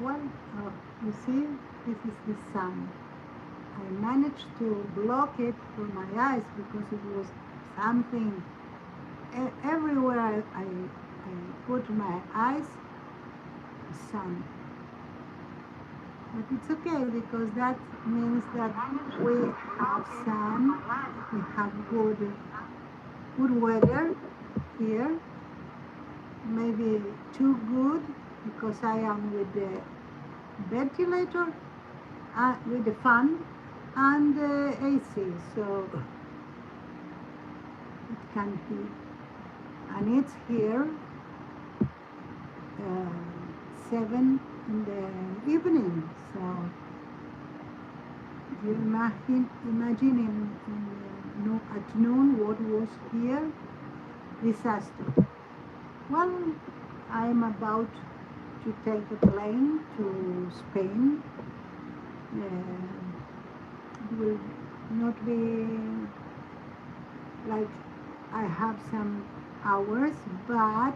Well, you see, this is the sun. I managed to block it from my eyes because it was something everywhere I put my eyes, sun. But it's okay because that means that we have sun, we have good weather here. Maybe too good because I am with the ventilator, with the fan and the AC, so it can be. And it's here, 7 in the evening. So you imagine no, at noon what was here? Disaster. Well, I'm about to take a plane to Spain. It will not be like I have some hours, but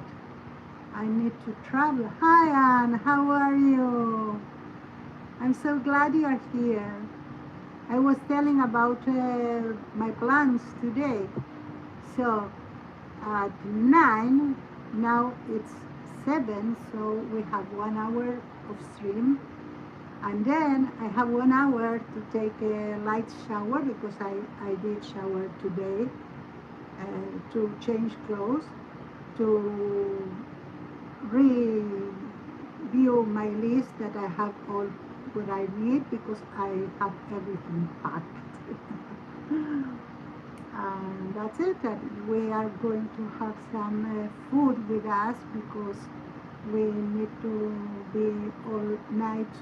I need to travel. Hi, Anne, how are you? I'm so glad you are here. I was telling about my plans today. So at 9, now it's 7, so we have 1 hour of stream. And then I have 1 hour to take a light shower because I did shower today, to change clothes, to review my list that I have all what I need because I have everything packed. And that's it. And we are going to have some food with us because we need to be all night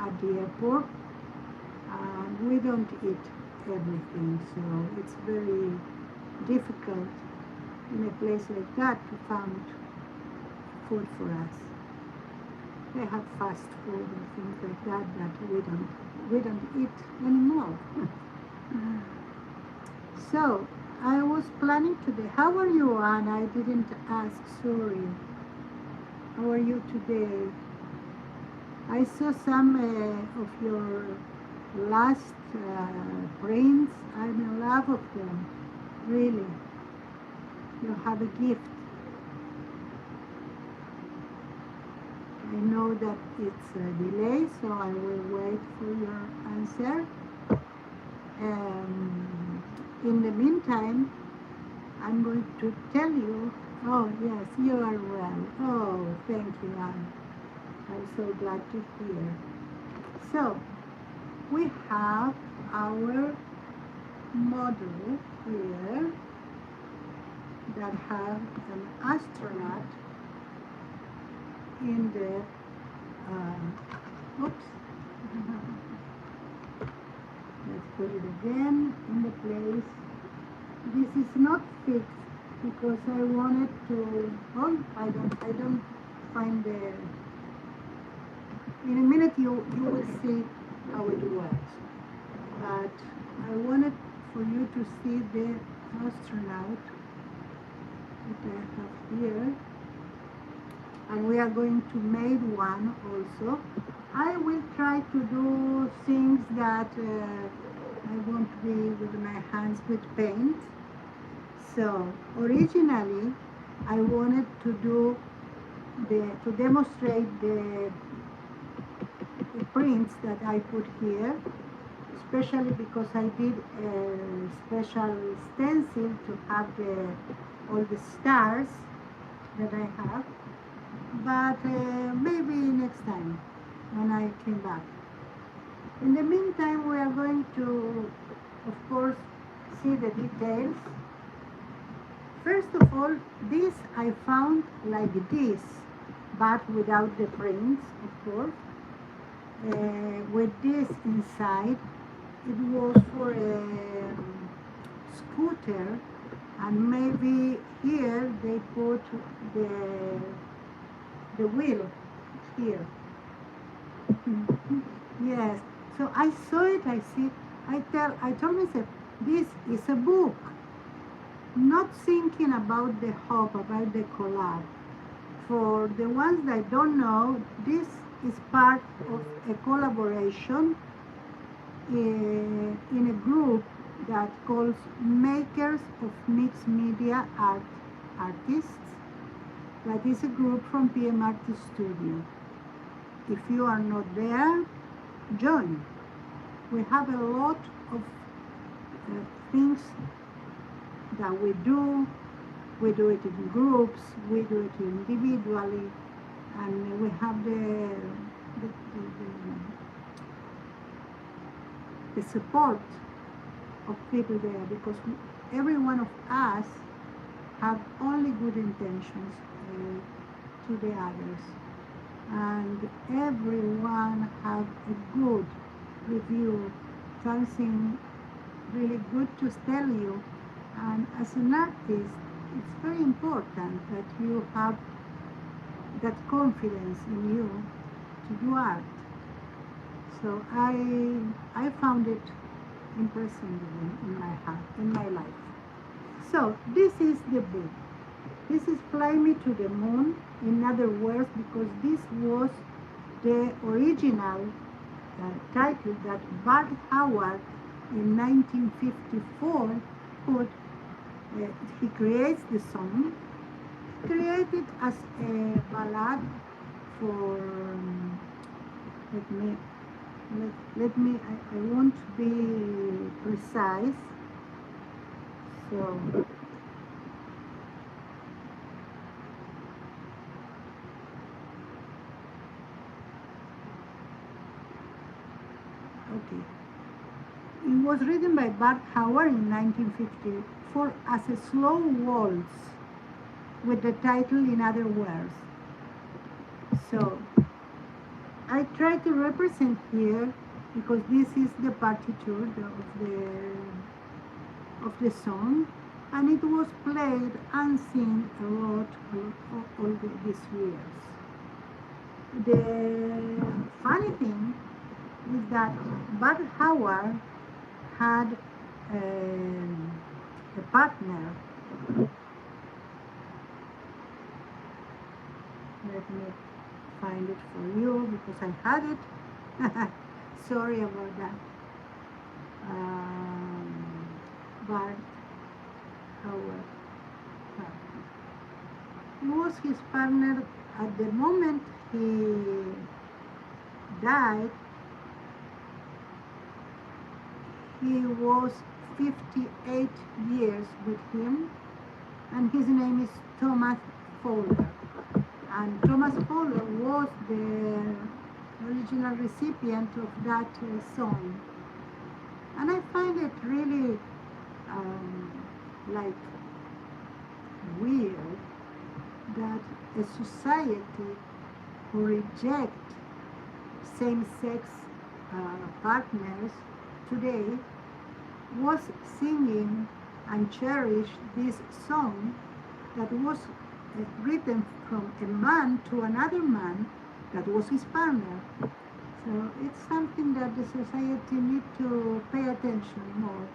at the airport, and we don't eat everything, so it's very difficult in a place like that to find food for us. They have fast food and things like that that we don't eat anymore. So I was planning today. How are you, Anne? I didn't ask. Sorry. How are you today? I saw some of your last prints. I'm in love of them. Really. You have a gift. I know that it's a delay, so I will wait for your answer. In the meantime, I'm going to tell you. Oh, yes, you are well. Oh, thank you, Anne. I'm so glad to hear. So, we have our model here that have an astronaut in the, oops, let's put it again in the place. This is not fixed because I wanted to, oh, I don't find the, in a minute you will see how it works. But I wanted for you to see the astronaut that I have here. And we are going to make one also. I will try to do things that I won't be with my hands with paint. So originally I wanted to do to demonstrate the prints that I put here, especially because I did a special stencil to have all the stars that I have. But maybe next time when I came back. In the meantime, we are going to, of course, see the details. First of all, this I found like this, but without the prints, of course. With this inside, it was for a scooter, and maybe here they put the wheel here. Yes. So I saw it. I see. I told myself this is a book. Not thinking about the hope, about the collab. For the ones that don't know, this is part of a collaboration in a group that calls Makers of Mixed Media Artists. That is a group from PM Artist Studio. If you are not there, join. We have a lot of things that we do. We do it in groups, we do it individually, and we have the support of people there, because every one of us have only good intentions to the others, and everyone have a good review, something really good to tell you. And as an artist, it's very important that you have that confidence in you to do art. So I found it impressive in my life. So this is the book. This is Fly Me to the Moon. In other words, because this was the original title that Bart Howard in 1954 put. He creates the song. He created as a ballad for. Let me. I want to be precise. So. Okay. It was written by Bart Howard in 1954 as a slow waltz with the title In Other Words. So I try to represent here, because this is the partiture of the song, and it was played and seen a lot all these years. The funny thing is that Bart Howard had a partner. Let me find it for you, because I had it. Sorry about that. Bart Howard. He was his partner at the moment he died. He was 58 years with him, and his name is Thomas Fowler. And Thomas Fowler was the original recipient of that song. And I find it really like weird that a society who reject same-sex partners today was singing and cherished this song that was written from a man to another man that was his partner. So it's something that the society need to pay attention more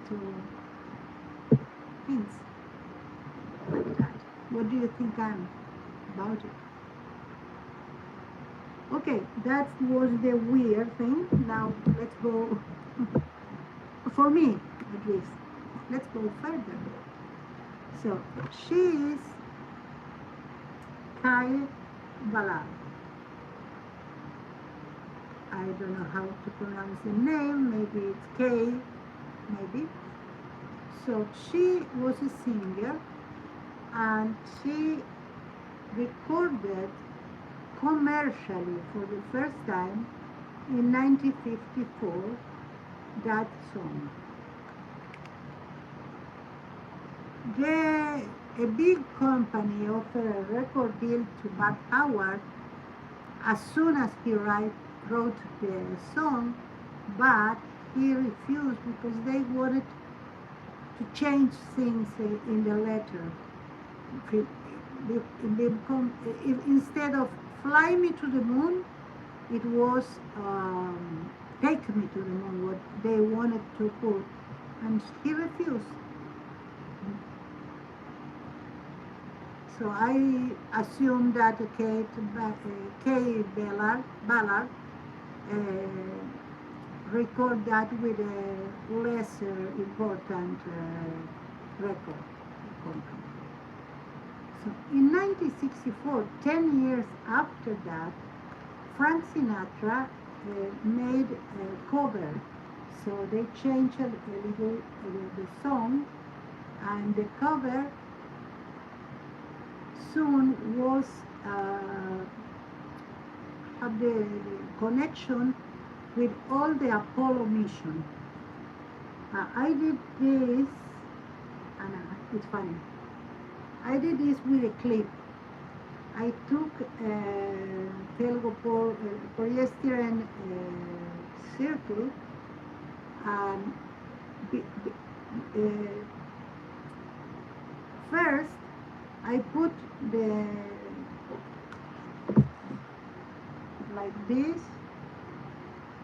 to things like that. What do you think about it? Okay, that was the weird thing. Now let's go, for me at least, let's go further. So she is Kai Ballard. I don't know how to pronounce the name, maybe it's K, maybe. So she was a singer, and she recorded commercially for the first time in 1954 that song. A big company offered a record deal to Bart Howard as soon as he wrote the song, but he refused because they wanted to change things in the letter. Instead of Fly Me to the Moon, it was Take Me to the Moon, what they wanted to put, and he refused. So I assume that Kay Ballard uh, record that with a less important record company. So in 1964, 10 years after that, Frank Sinatra made a cover. So they changed a little the song, and the cover soon was have the connection with all the Apollo mission. I did this, and it's funny. I did this with a clip. I took polyester circle, and first I put the like this.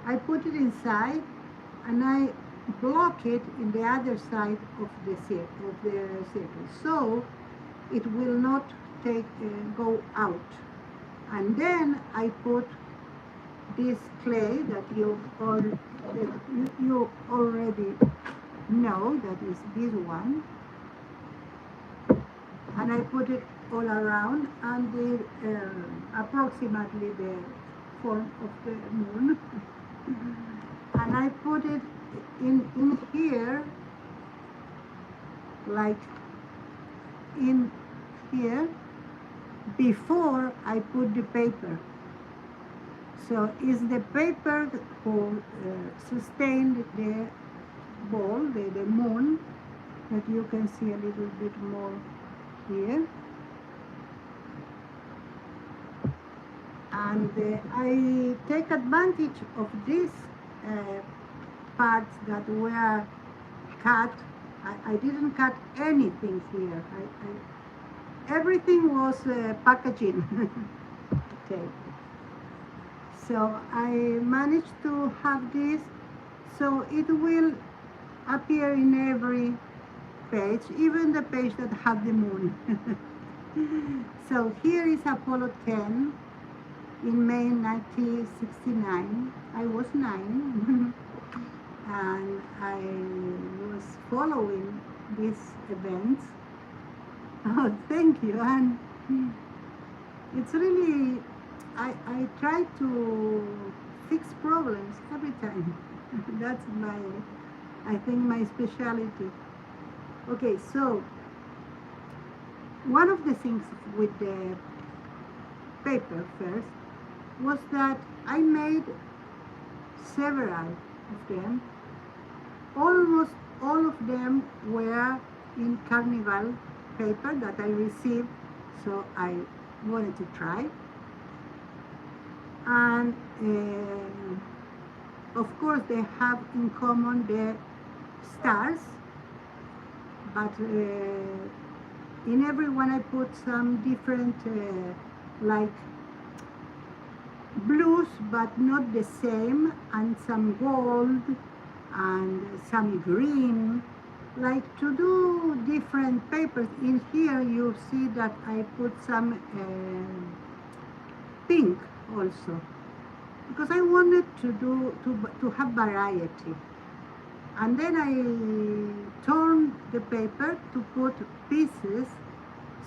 I put it inside, and I block it in the other side of the circle, so it will not go out. And then I put this clay that you already know, that is this one, and I put it all around, and approximately the form of the moon. And I put it in here, like in here, before I put the paper. So it's the paper who sustained the ball, the moon, that you can see a little bit more here. And I take advantage of these parts that were cut. I didn't cut anything here. Everything was packaging. Okay. So I managed to have this, so it will appear in every page, even the page that had the moon. So here is Apollo 10 in May 1969. I was 9 and I was following these events. Oh, thank you. And it's really, I try to fix problems every time. That's I think my specialty. Okay, so one of the things with the paper first was that I made several of them. Almost all of them were in Carnival paper that I received, so I wanted to try. And of course they have in common the stars, but in every one I put some different like blues, but not the same, and some gold and some green, like to do different papers. In here you see that I put some pink also, because I wanted to have variety. And then I turn the paper to put pieces,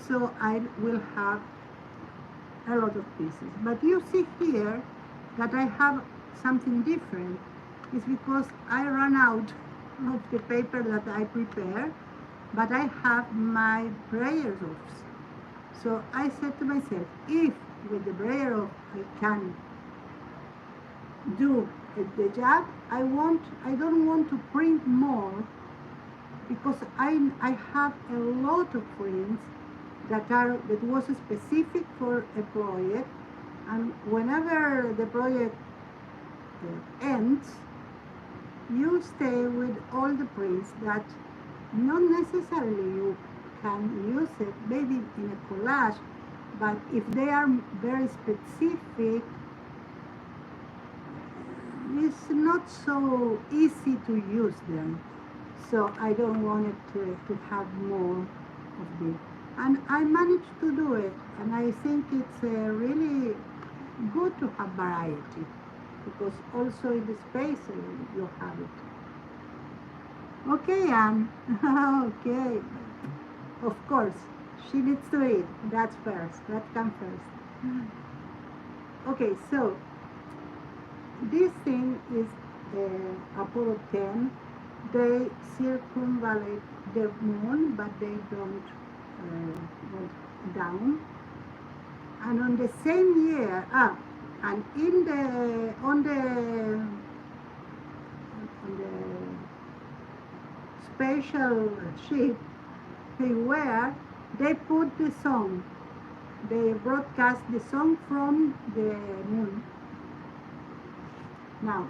so I will have a lot of pieces. But you see here that I have something different. It's because I ran out of the paper that I prepared, but I have my brayer offs. So I said to myself, if with the brayer off I can do the job, I don't want to print more, because I have a lot of prints that was specific for a project, and whenever the project ends, you stay with all the prints that not necessarily you can use it, maybe in a collage, but if they are very specific, it's not so easy to use them. So I don't want it to have more of this. And I managed to do it, and I think it's really good to have variety, because also in the space you have it. Okay, Anne. Okay. Of course, she needs to eat. That's first. That comes first. Okay, so this thing is Apollo 10. They circumvallate the moon, but they don't go down. And on the same year, and in the on the special ship they were, they put the song. They broadcast the song from the moon. Now,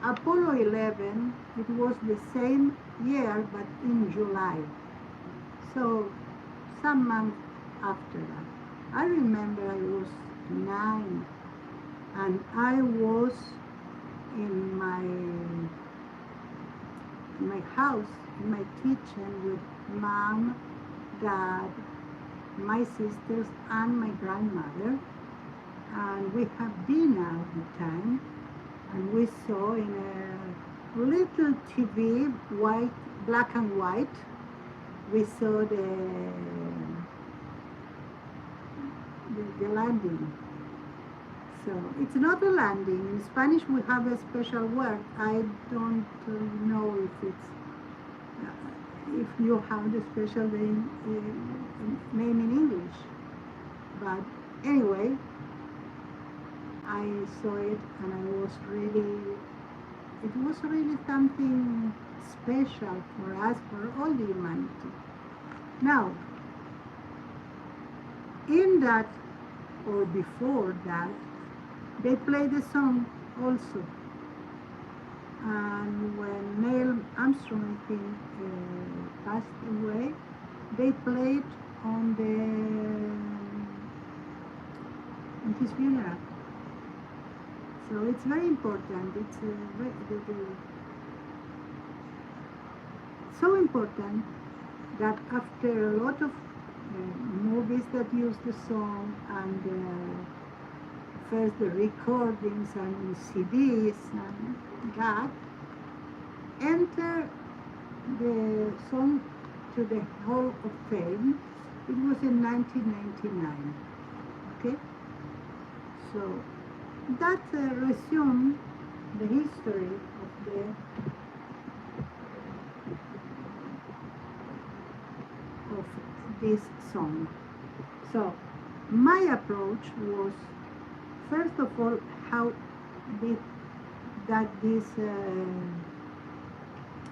Apollo 11, it was the same year, but in July. So, some months after that. I remember I was 9, and I was in my house, in my kitchen with mom, dad, my sisters, and my grandmother. And we had dinner at the time, and we saw in a little TV, white, black and white, we saw the landing. So it's not a landing. In Spanish we have a special word. I don't know if you have the special name in English. But anyway, I saw it, and it was really something special for us, for all the humanity. Now, in that, or before that, they played the song also. And when Neil Armstrong passed away, they played on his funeral. So it's very important. It's so important that after a lot of movies that use the song, and first the recordings and CDs and that, enter the song to the Hall of Fame. It was in 1999. Okay, so that resumed the history of this song. So my approach was, first of all, how did this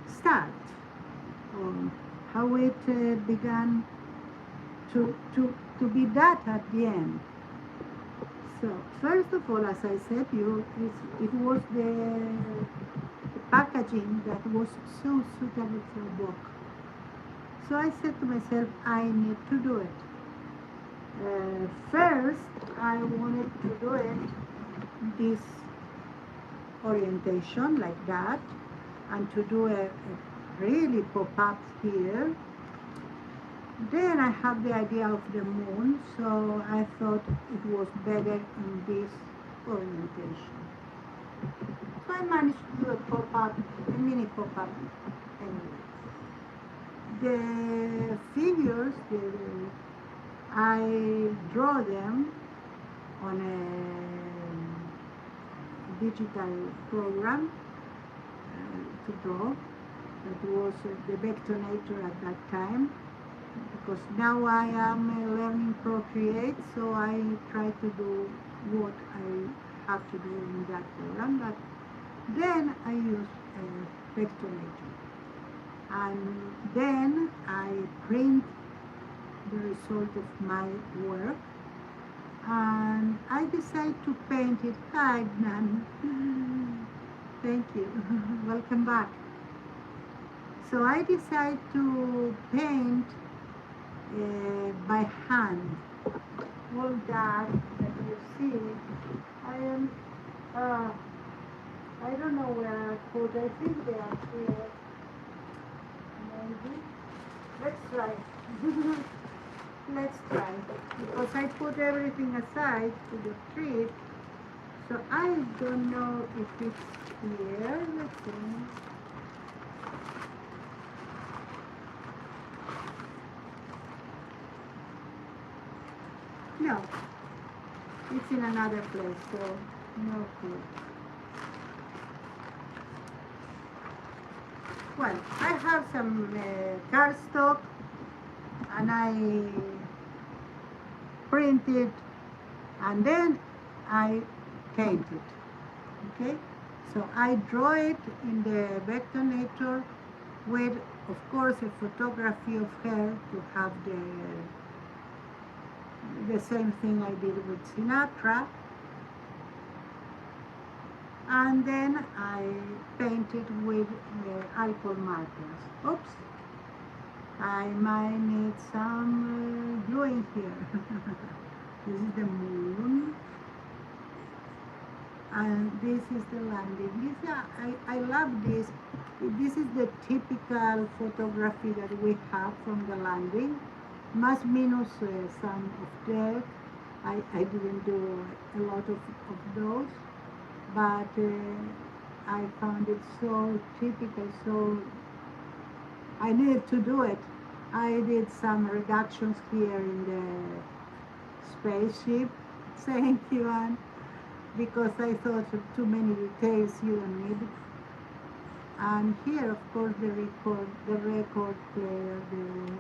start, or how it began to be that at the end. So first of all, as I said, it was the packaging that was so suitable for a book. So I said to myself, I need to do it. First, I wanted to do it this orientation like that, and to do a really pop-up here. Then I had the idea of the moon, so I thought it was better in this orientation. So I managed to do a pop-up, a mini pop-up anyway. The figures, I draw them on a digital program to draw. That was the Vectonator at that time, because now I am learning Procreate, so I try to do what I have to do in that program. But then I use Vectonator, and then I print the result of my work, and I decide to paint it. Hi, Nan. Thank you. Welcome back. So I decide to paint by hand. All that you see, I don't know where I put. I think they are here. Maybe. Let's try. let's try, because I put everything aside to the trip, so I don't know if it's here. Let's see. No, it's in another place, so no clue. Well, I have some cardstock, and I print it, and then I paint it. Okay, so I draw it in the Vectornator with, of course, a photography of her to have the same thing I did with Sinatra, and then I paint it with alcohol markers. Oops, I might need some gluing here. This is the moon, and this is the landing. I love this. This is the typical photography that we have from the landing, más minus some of that. I didn't do a lot of those, but I found it so typical, so I needed to do it. I did some reductions here in the spaceship. Thank you, Anne, because I thought of too many details you don't need. And here, of course, the record player, the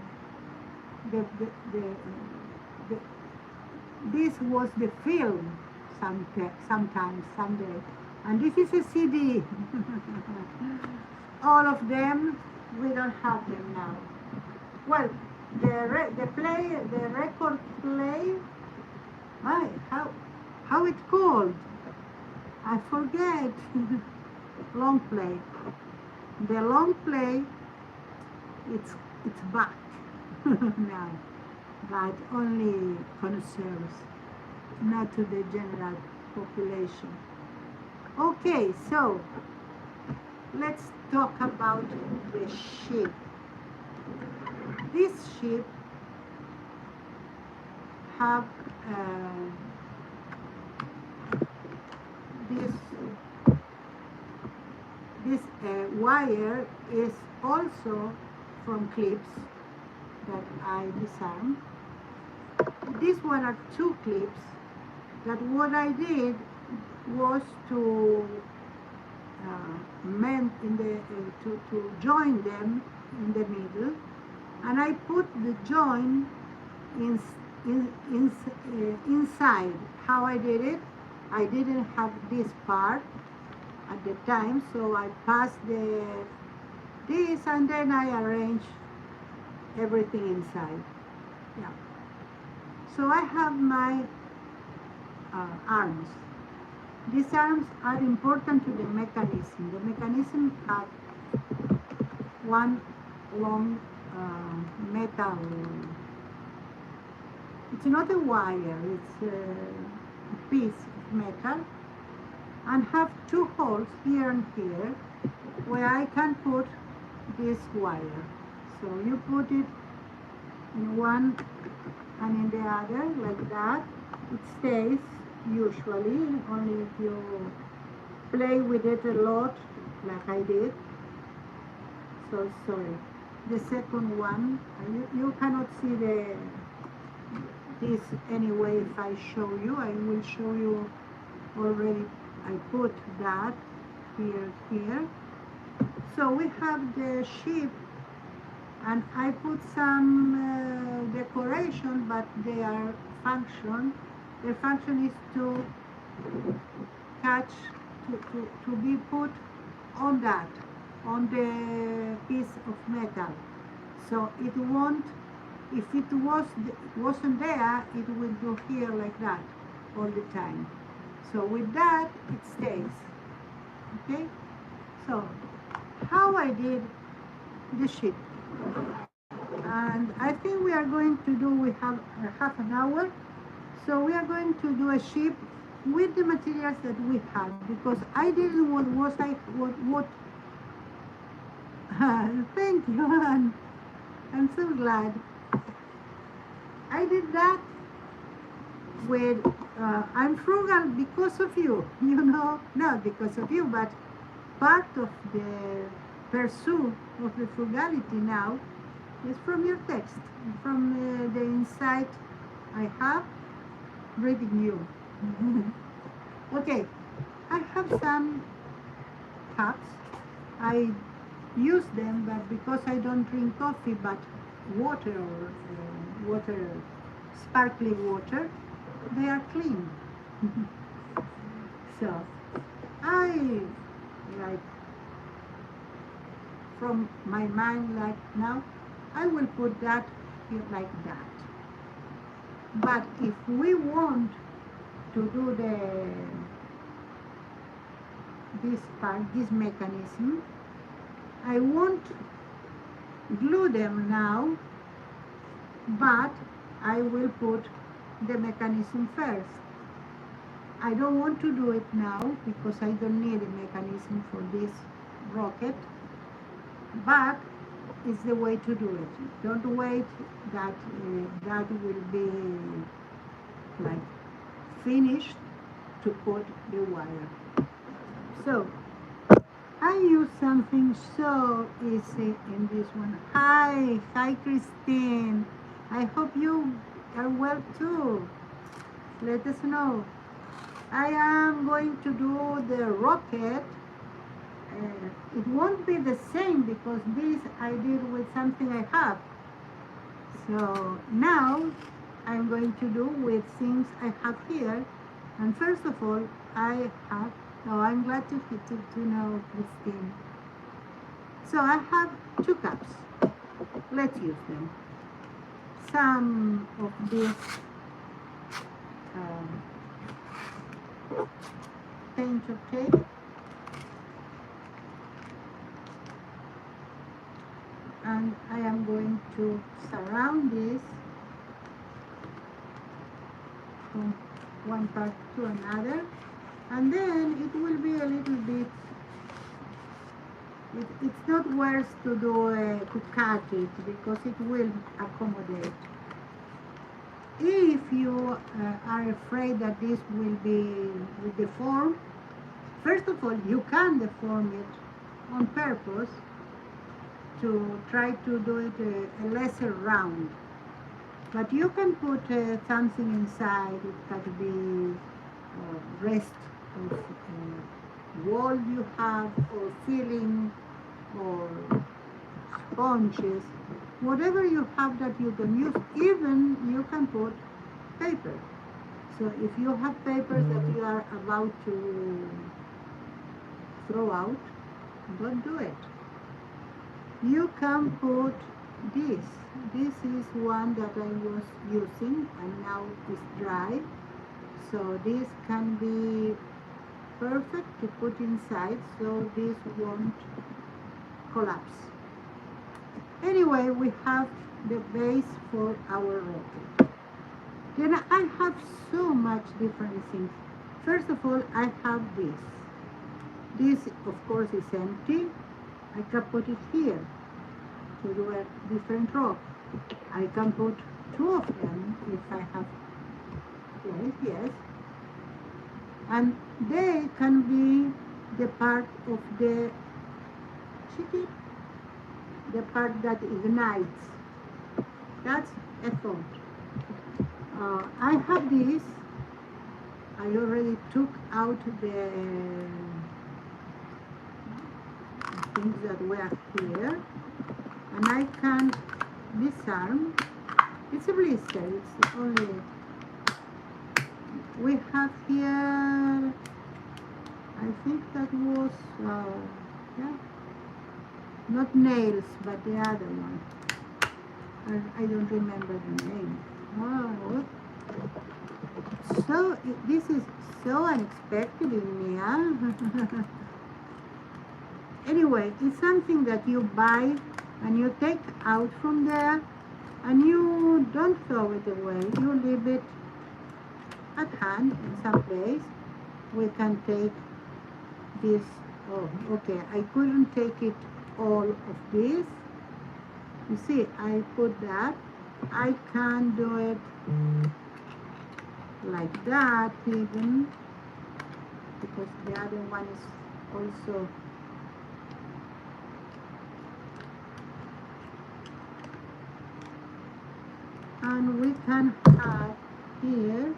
this was the film sometimes, someday. And this is a CD. All of them, we don't have them now. Well, the record play, how it called? I forget. Long play. The long play, it's back now, but only connoisseurs, not to the general population. Okay, so let's talk about the ship. This ship have this wire is also from clips that I disarmed. These one are two clips that what I did was to mend in the to join them in the middle, and I put the join inside. How I did it? I didn't have this part at the time, so I passed this, and then I arranged everything inside. Yeah. So I have my arms. These arms are important to the mechanism. The mechanism has one long metal. It's not a wire, it's a piece of metal, and have two holes here and here where I can put this wire. So you put it in one and in the other like that. It stays usually, only if you play with it a lot like I did. So sorry. The second one, you cannot see this anyway if I show you. I will show you already. I put that here. So we have the ship, and I put some decoration, but their function is to catch, to be put on the piece of metal. So it won't, if it wasn't there, it would go here like that all the time. So with that, it stays. Okay? So, how I did the ship. And I think we are going to do, we have half an hour. So we are going to do a ship with the materials that we had, because I didn't what thank you, Anne. I'm so glad. I did that with, I'm frugal because of you, not because of you, but part of the pursuit of the frugality now is from your text, from the insight I have reading you. Okay, I have some cups. I use them, but because I don't drink coffee, but water or water, sparkling water, they are clean. So I like from my mind like now, I will put that here like that. But if we want to do this part, this mechanism, I won't glue them now, but I will put the mechanism first. I don't want to do it now because I don't need a mechanism for this rocket, but it's the way to do it. Don't wait that that will be like finished to put the wire. So I use something so easy in this one. Hi Christine. I hope you are well too. Let us know. I am going to do the rocket. It won't be the same because this I did with something I have. So now I'm going to do with things I have here. And first of all, I have, oh, I'm glad to know, Christine. So I have 2 cups. Let's use them. Some of this painter tape. And I am going to surround this from one part to another, and then it will be a little bit, it's not worth to do to cut it because it will accommodate. If you are afraid that this will be with the form, first of all, you can deform it on purpose to try to do it a lesser round. But you can put something inside. It can be rest of wall you have, or filling, or sponges, whatever you have that you can use. Even you can put paper. So if you have papers that you are about to throw out, don't do it. You can put this. This is one that I was using and now it's dry. So this can be perfect to put inside so this won't collapse. Anyway, we have the base for our rocket. Then I have so much different things. First of all, I have this. This, of course, is empty. I can put it here to do a different rock. I can put 2 of them if I have place, yes. And they can be the part of the chicken, the part that ignites. That's a thought. I have this. I already took out the things that were here, and I can disarm. It's a blister. It's only, we have here, I think that was yeah, not nails but the other one. I don't remember the name. Oh, so this is so unexpected in me, huh? Anyway, it's something that you buy and you take out from there, and you don't throw it away. You leave it at hand in some place. We can take this. Oh, okay. I couldn't take it all of this. You see, I put that. I can do it like that even, because the other one is also, and we can have here,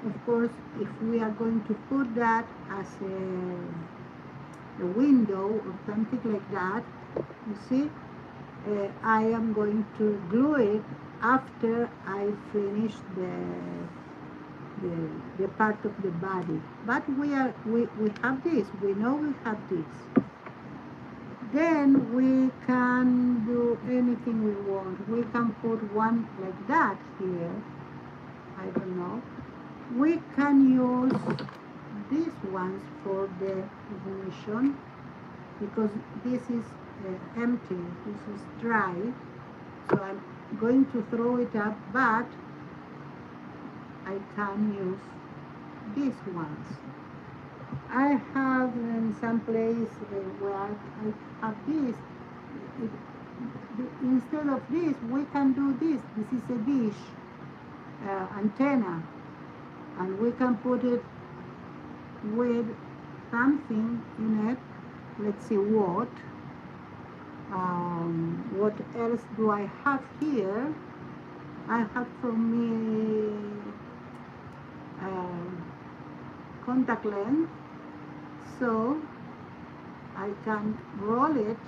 of course, if we are going to put that as a window or something like that, you see, I am going to glue it after I finish the part of the body. But we have this. We know we have this. Then we can do anything we want. We can put one like that here. I don't know. We can use these ones for the ignition, because this is empty, this is dry, so I'm going to throw it up, but I can use these ones. I have in some place where I have this. Instead of this, we can do this. This is a dish antenna, and we can put it with something in it. Let's see what. What else do I have here? I have from me contact lens, so I can roll it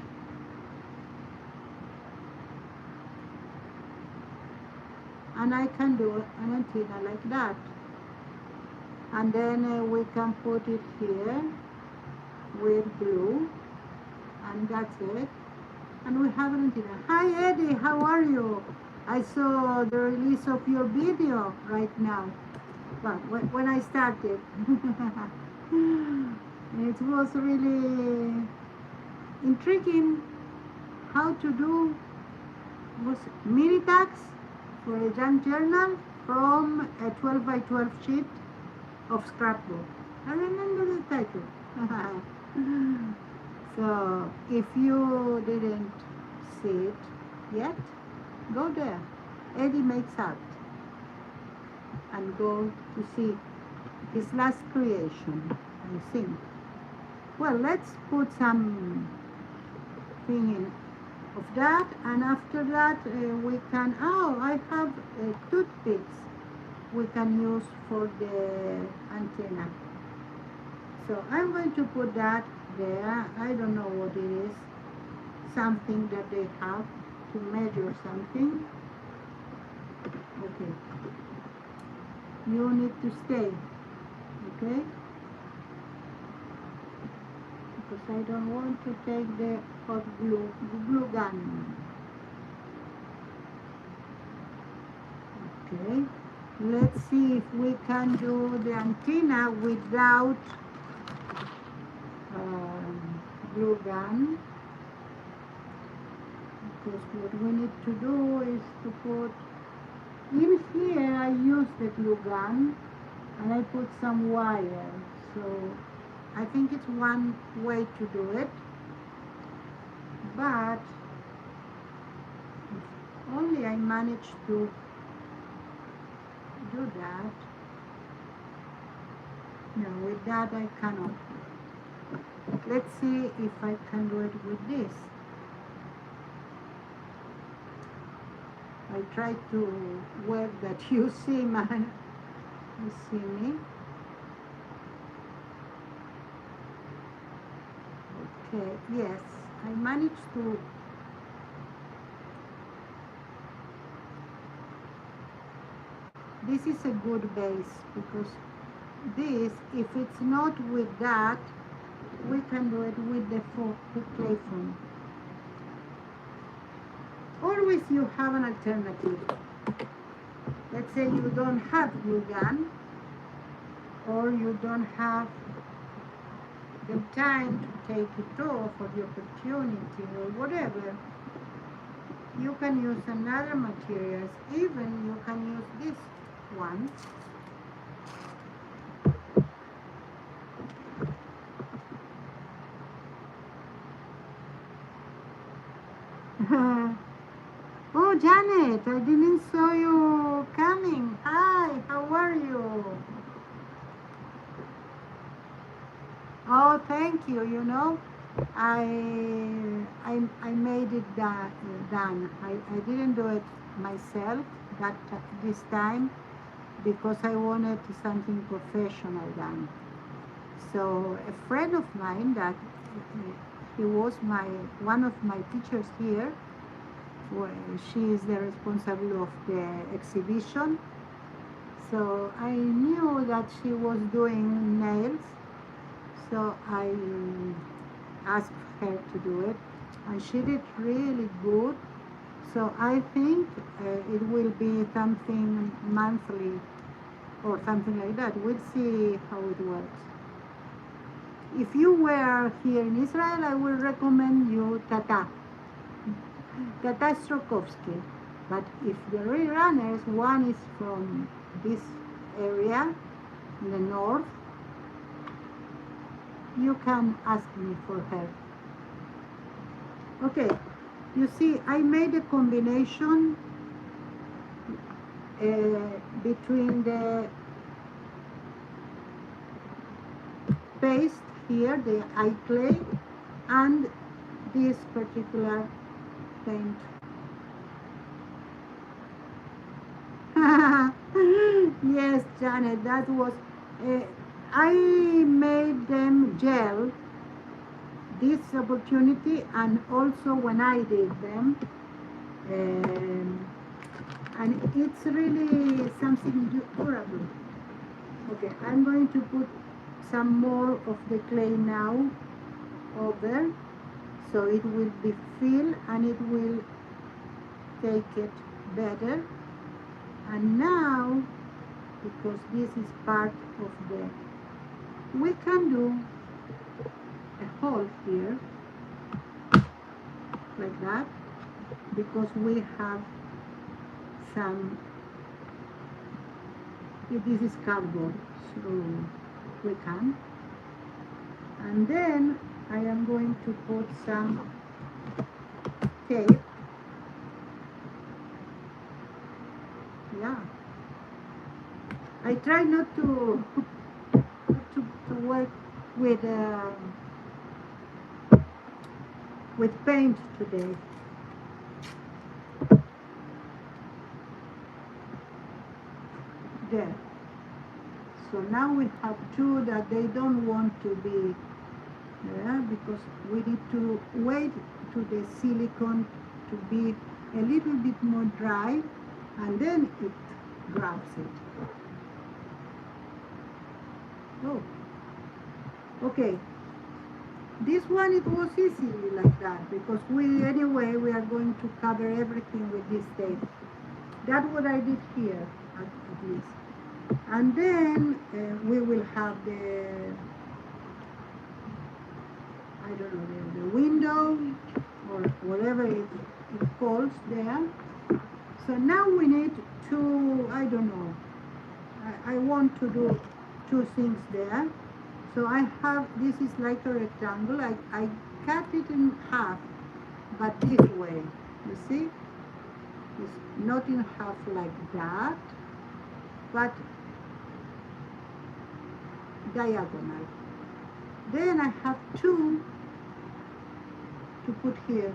and I can do an antenna like that, and then we can put it here with glue, and that's it, and we have an antenna. Hi Eddie, how are you? I saw the release of your video right now. Well, when I started. It was really intriguing how to do was mini tags for a junk journal from a 12 by 12 sheet of scrapbook. I remember the title. So if you didn't see it yet, go there. Eddie Makes Art, and go to see his last creation, I think. Well, let's put some thing in of that, and after that we can, oh, I have toothpicks we can use for the antenna. So I'm going to put that there. I don't know what it is. Something that they have to measure something. Okay. You need to stay. Okay? Because I don't want to take the hot glue gun. Okay. Let's see if we can do the antenna without glue gun. Because what we need to do is to put in here. I use the glue gun and I put some wire. So I think it's one way to do it. But if only I manage to do that. No, with that I cannot. Let's see if I can do it with this. I try to work that you see you see me. Okay, yes, I managed to. This is a good base, because this, if it's not with that, we can do it with the clay foam. Always you have an alternative. Let's say you don't have glue gun, or you don't have the time to take it off, or the opportunity, or whatever. You can use another materials. Even you can use this one. Oh, Janet, Janet, I didn't saw you coming. Hi, how are you? Oh, thank you. You know, I I made it done. I didn't do it myself that this time because I wanted something professional done. So a friend of mine that he was my one of my teachers here. She is the responsible of the exhibition. So I knew that she was doing nails. So I asked her to do it, and she did really good. So I think it will be something monthly or something like that. We'll see how it works. If you were here in Israel, I will recommend you Tata Strokovsky. But if the real runners, one is from this area in the north, you can ask me for her. Okay, you see, I made a combination between the paste here, the eye clay, and this particular paint. Yes, Janet, that was. I made them gel this opportunity, and also when I did them, and it's really something durable. Okay, I'm going to put some more of the clay now over, so it will be filled and it will take it better. And now, because this is part of the, we can do a hole here like that, because we have some, this is cardboard, so we can. And then I am going to put some tape. Yeah, I try not to work with paint today. There. So now we have two that they don't want to be there, because we need to wait to the silicone to be a little bit more dry, and then it grabs it. Oh, okay. This one, it was easily like that, because we are going to cover everything with this tape. That's what I did here, at least. And then we will have the, I don't know, the window or whatever it calls there. So now we need to, I don't know, I want to do two things there. So I have, this is like a rectangle. I cut it in half, but this way, you see? It's not in half like that, but diagonal. Then I have two to put here.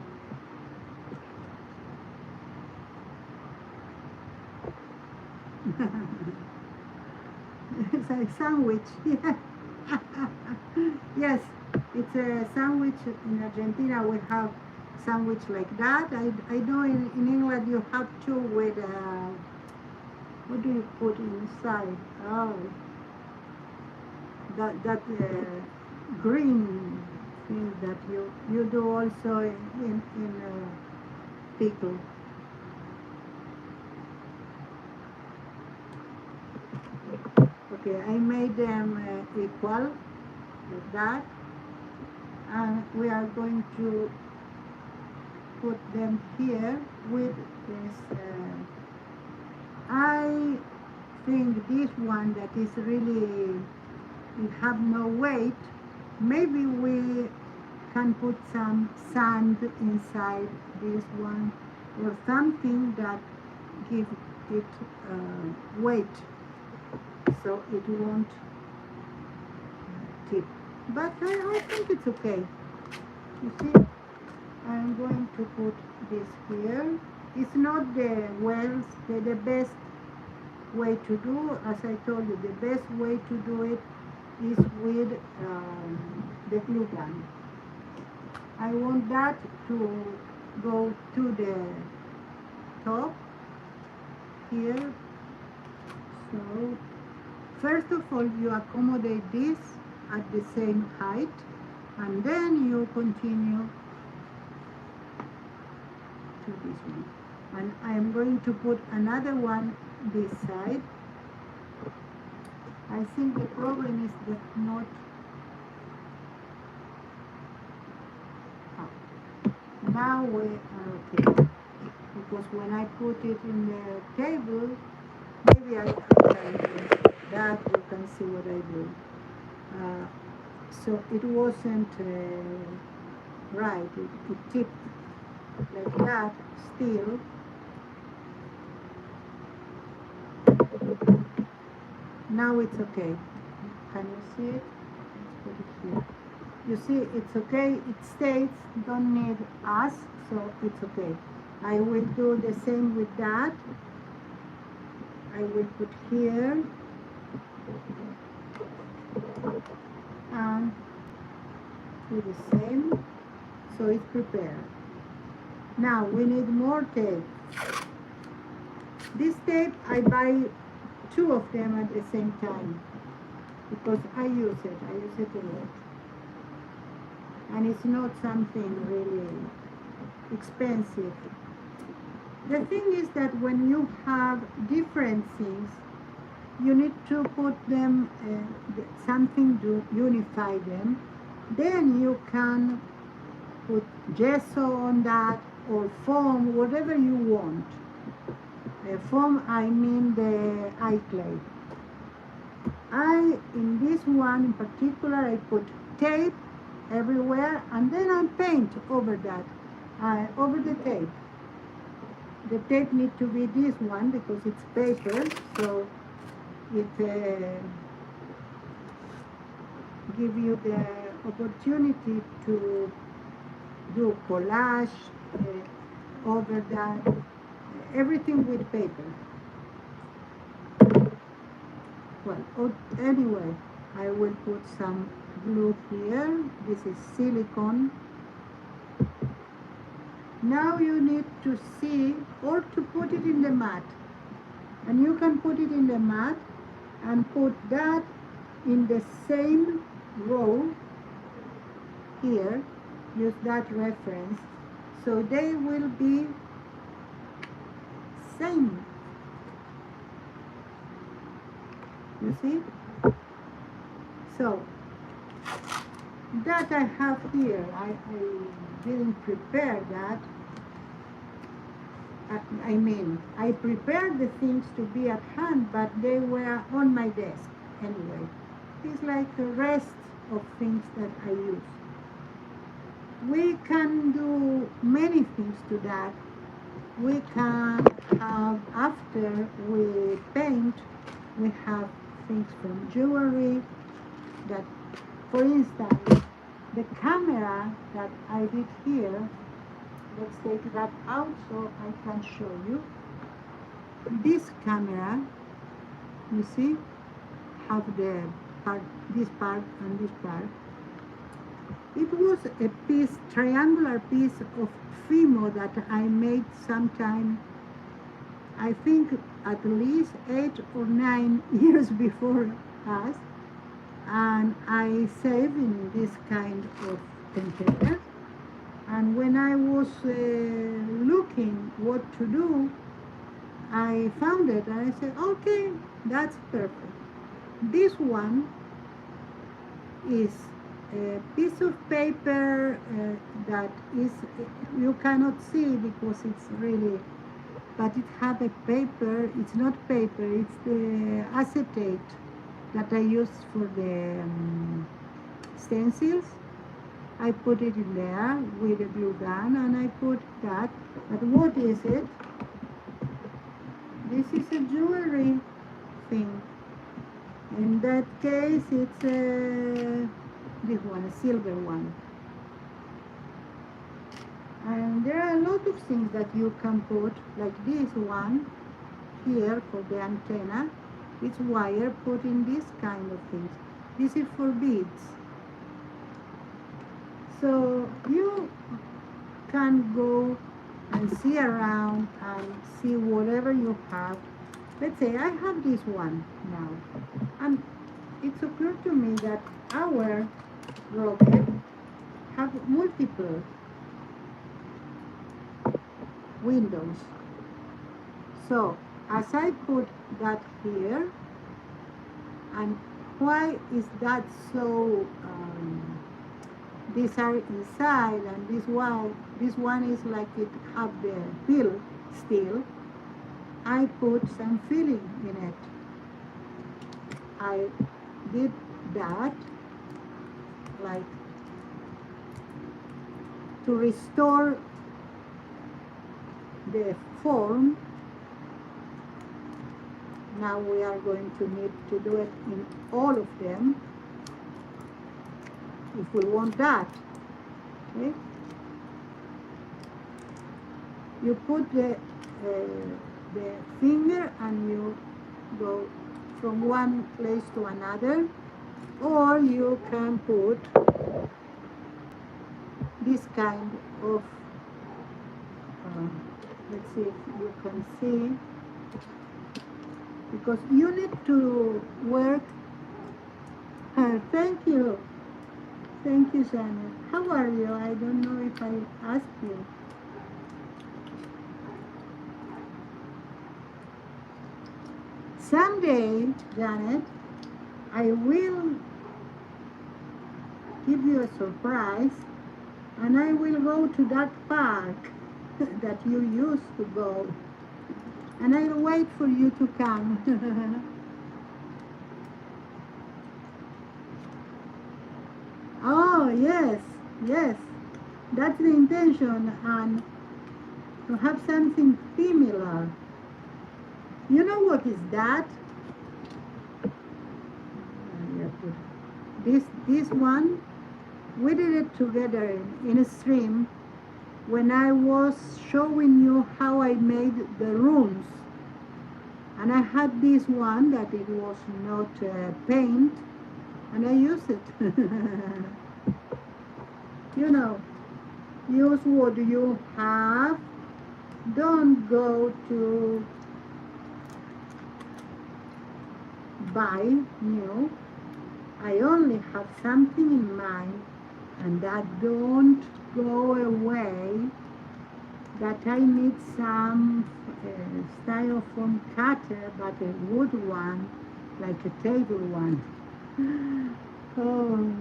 It's a sandwich. Yes, it's a sandwich. In Argentina we have sandwich like that. I know in England you have two with what do you put inside? Oh, that green thing that you do also in pickle. Okay, I made them equal like that, and we are going to put them here with this. I think this one that is really, it have no weight, maybe we can put some sand inside this one, or something that give it weight, so it won't tip. But I think it's okay. You see, I'm going to put this here. It's not the best way to do. As I told you, the best way to do it is with the glue gun. I want that to go to the top here. So first of all, you accommodate this at the same height, and then you continue to this one. And I am going to put another one this side. I think the problem is that not now we are okay, because when I put it in the table, maybe I can do that. You can see what I do. So it wasn't right. It tipped like that still. Now it's okay. Can you see it? Let's put it here. You see, it's okay. It stays. Don't need us, so it's okay. I will do the same with that. I will put here and do the same. So it's prepared. Now we need more tape. This tape I buy 2 of them at the same time because I use it a lot. And it's not something really expensive. The thing is that when you have different things, you need to put them, something to unify them. Then you can put gesso on that or foam, whatever you want. Foam, I mean the eye clay. In this one in particular, I put tape everywhere, and then I paint over that, over the tape. The tape needs to be this one because it's paper, so it gives you the opportunity to do collage over that, everything with paper. Well, anyway, I will put some glue here. This is silicone. Now you need to see or to put it in the mat. And you can put it in the mat and put that in the same row here. Use that reference. So they will be same. You see? So that I have here. I didn't prepare that. I mean, I prepared the things to be at hand, but they were on my desk anyway. It's like the rest of things that I use. We can do many things to that. We can have, after we paint, we have things from jewelry that, for instance, the camera that I did here, let's take that out so I can show you. This camera, you see, have the part, this part and this part. It was a piece, triangular piece of Fimo that I made sometime, I think at least 8 or 9 years before us. And I saved in this kind of container. And when I was looking what to do, I found it and I said, okay, that's perfect. This one is a piece of paper that is, you cannot see because it's really, but it have a paper, it's not paper, it's the acetate that I use for the stencils. I put it in there with a glue gun and I put that. But what is it? This is a jewelry thing. In that case, it's this one, a silver one. And there are a lot of things that you can put, like this one here for the antenna. It's wire put in this kind of things. This is for beads. So you can go and see around and see whatever you have. Let's say I have this one now, and it's occurred to me that our rocket have multiple windows. So as I put that here, and why is that so? These are inside, and this one is like it have the pill still. I put some filling in it. I did that, like to restore the form. Now we are going to need to do it in all of them if we want that. Okay? You put the finger and you go from one place to another, or you can put this kind of let's see if you can see, because you need to work. Thank you, Janet. How are you? I don't know if I asked you. Someday, Janet, I will give you a surprise, and I will go to that park that you used to go, and I'll wait for you to come. Oh, yes, that's the intention, and to have something similar. You know what is that? This one, we did it together in a stream when I was showing you how I made the runes. And I had this one that it was not paint, and I used it. You know, use what you have. Don't go to buy new. I only have something in mind, and that don't go away, that I need some styrofoam cutter, but a wood one, like a table one. Oh.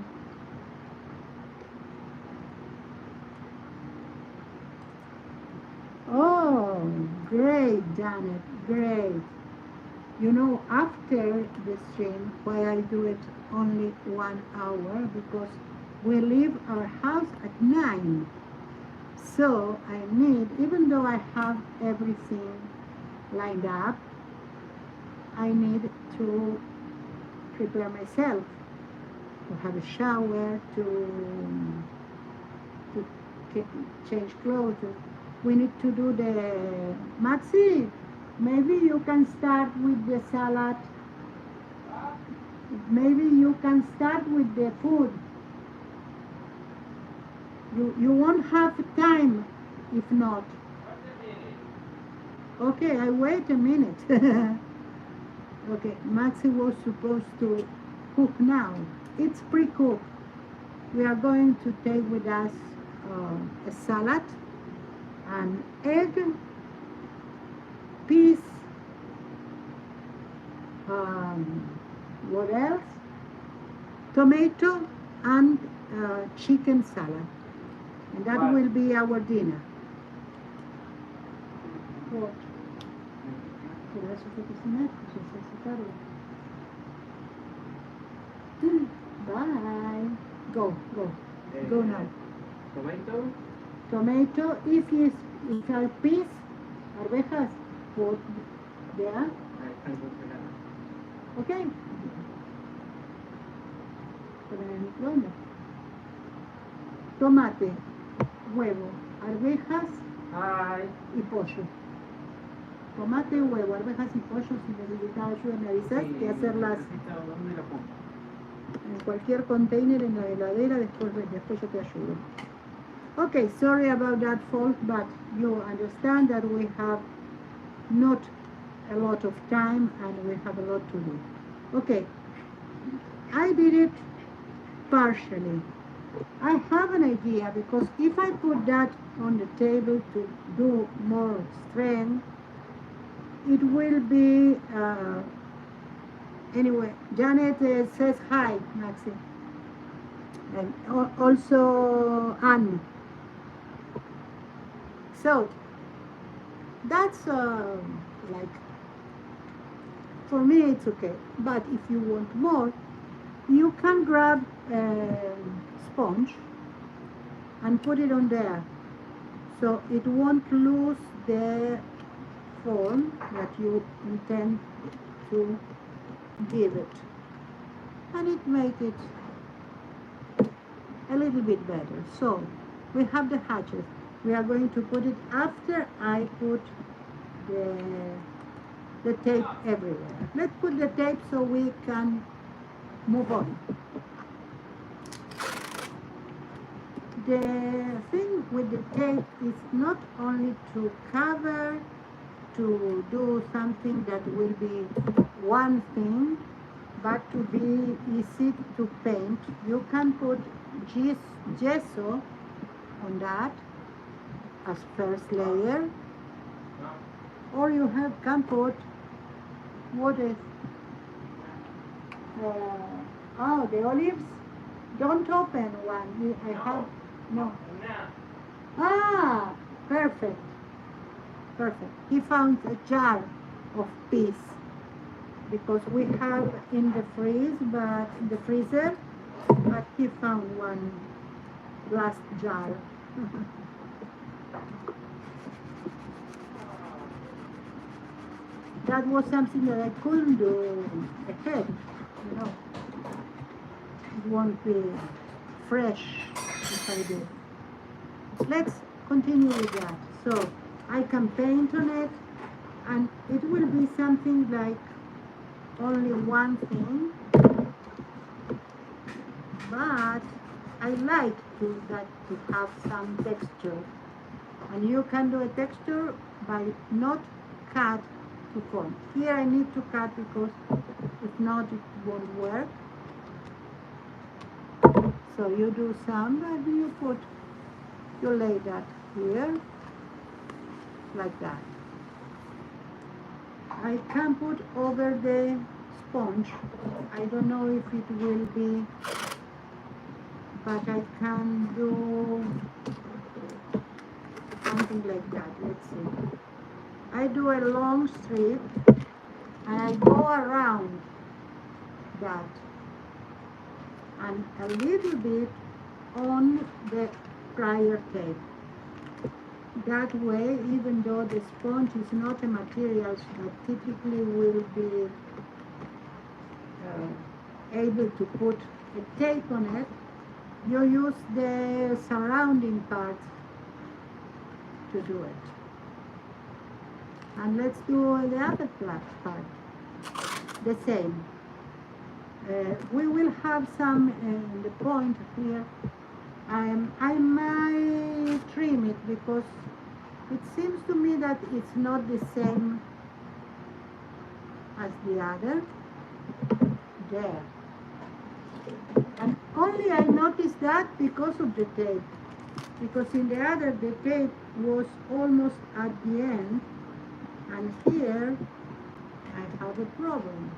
Oh, great, Janet, great. You know, after the stream, why I do it only 1 hour, because we leave our house at 9. So I need, even though I have everything lined up, I need to prepare myself, to have a shower, to change clothes. We need to do the, Maxi, maybe you can start with the salad. Maybe you can start with the food. You won't have time if not. Okay, I wait a minute. Okay, Maxi was supposed to cook now. It's pre-cooked. We are going to take with us a salad, an egg, peas, what else? Tomato and chicken salad. And that will be our dinner. What? Bye. Go now. Tomato? Tomato, if are peas, arvejas, put Yeah? Okay. Poner el microondas. Tomate, huevo, arvejas y pollo. Tomate, huevo, arvejas y pollo. Si necesitas ayuda me avisas que hacerlas en cualquier container en la heladera, después yo te ayudo. Okay, sorry about that fault, but you understand that we have not a lot of time and we have a lot to do. Okay, I did it partially. I have an idea because if I put that on the table to do more strength, it will be, anyway, Janet says hi, Maxi. And also Anne. So, that's like, for me it's okay. But if you want more, you can grab a sponge and put it on there. So it won't lose the form that you intend to give it. And it makes it a little bit better. So we have the hatchet. We are going to put it after I put the tape everywhere. Let's put the tape so we can move on. The thing with the tape is not only to cover, to do something that will be one thing, but to be easy to paint. You can put gesso on that as first layer, or you can put what is the olives. Don't open one. I have no. Perfect. He found a jar of peas because we have in the freezer, but he found one glass jar. That was something that I couldn't do ahead, you know. It won't be fresh if I do. Let's continue with that. So I can paint on it, and it will be something like only one thing, but I like to have some texture. And you can do a texture by not cut to form. Here I need to cut because if not it won't work. So you do some and you lay that here like that. I can put over the sponge. I don't know if it will be, but I can do something like that. Let's see. I do a long strip and I go around that and a little bit on the prior tape. That way, even though the sponge is not a material that typically will be able to put a tape on it, you use the surrounding part to do it. And let's do the other part, the same. We will have some in the point here. I might trim it because it seems to me that it's not the same as the other. There. And only I noticed that because of the tape. Because in the other, the tape was almost at the end. And here, I have a problem.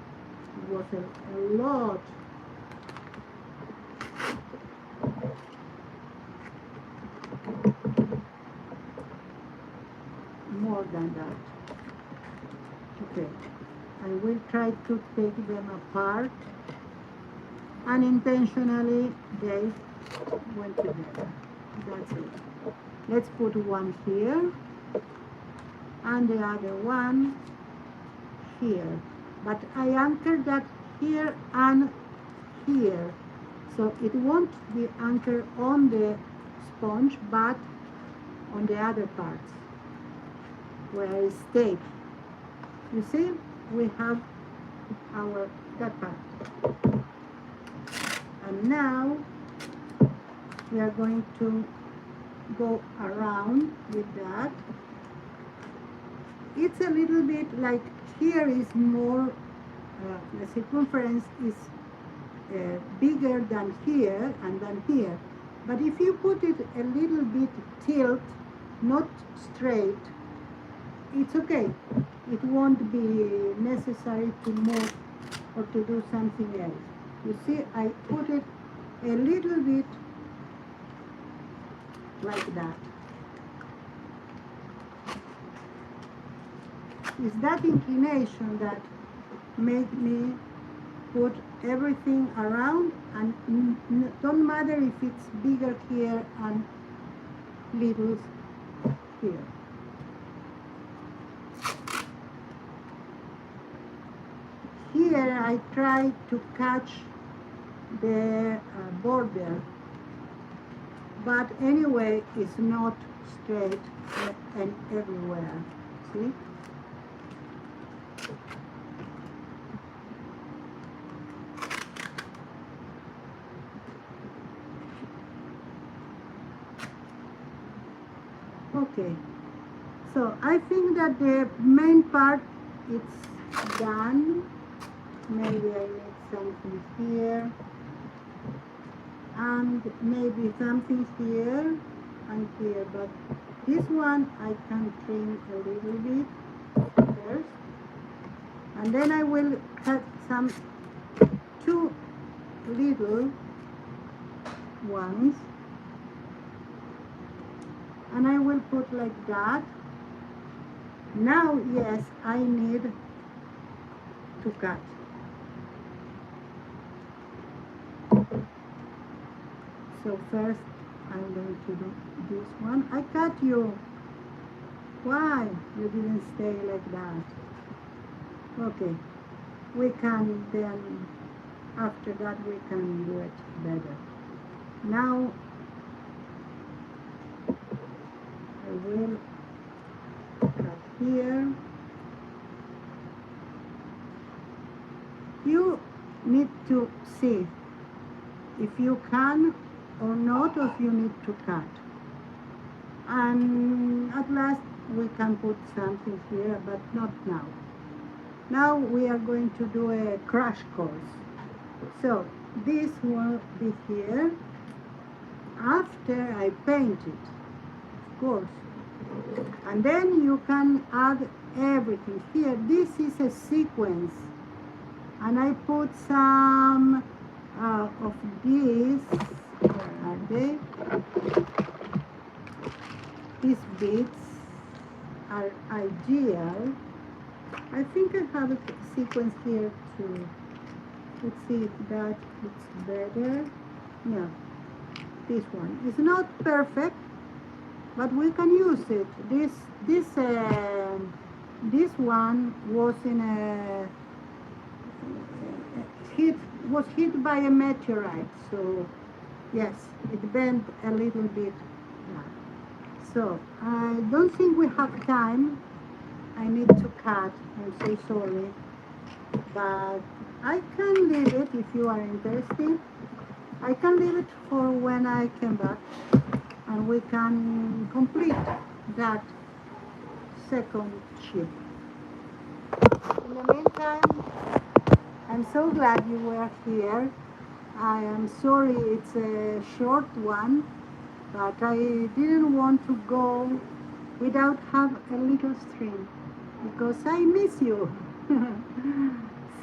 It was a lot. More than that. Okay. I will try to take them apart. Unintentionally, they went together. That's it. Let's put one here. And the other one here, but I anchored that here and here, so it won't be anchored on the sponge but on the other parts where I stayed. You see, we have our that part, and now we are going to go around with that. It's a little bit like here is more, the circumference is bigger than here and than here. But if you put it a little bit tilt, not straight, it's okay. It won't be necessary to move or to do something else. You see, I put it a little bit like that. It's that inclination that made me put everything around, and don't matter if it's bigger here and little here. Here I try to catch the border, but anyway it's not straight and everywhere. See? Okay, so I think that the main part is done. Maybe I need something here, and maybe something here and here, but this one I can trim a little bit first, and then I will cut some two little ones, and I will put like that. Now, yes, I need to cut. So first I'm going to do this one. I cut you. Why you didn't stay like that? Okay, we can then, after that we can do it better. Now I will cut here. You need to see if you can or not, or if you need to cut. And at last we can put something here, but not now. Now we are going to do a crash course. So this will be here after I paint it, of course. And then you can add everything here. This is a sequence, and I put some of these. Where are they? These beads are ideal. I think I have a sequence here too. Let's see if that looks better. Yeah, this one is not perfect, but we can use it. This one was in a was hit by a meteorite, so yes, it bent a little bit. Yeah. So I don't think we have time. I need to cut. I'm so sorry, but I can leave it if you are interested. I can leave it for when I come back, and we can complete that second sheet. In the meantime, I'm so glad you were here. I am sorry it's a short one, but I didn't want to go without have a little stream, because I miss you.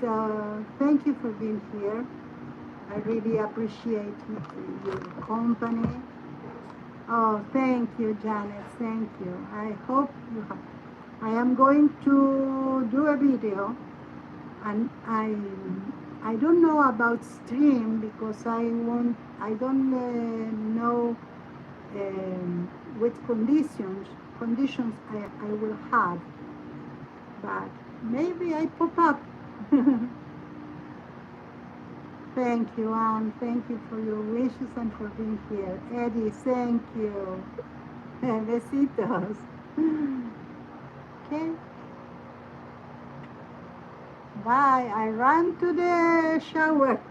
So thank you for being here. I really appreciate your company. Oh, thank you, Janet. Thank you. I hope you have. I am going to do a video, and I don't know about stream because I don't know which conditions I will have, but Maybe I pop up. Thank you, Anne. Thank you for your wishes and for being here. Eddie, thank you. Besitos. Okay. Bye. I run to the shower.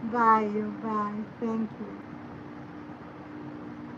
Bye. Bye. Thank you.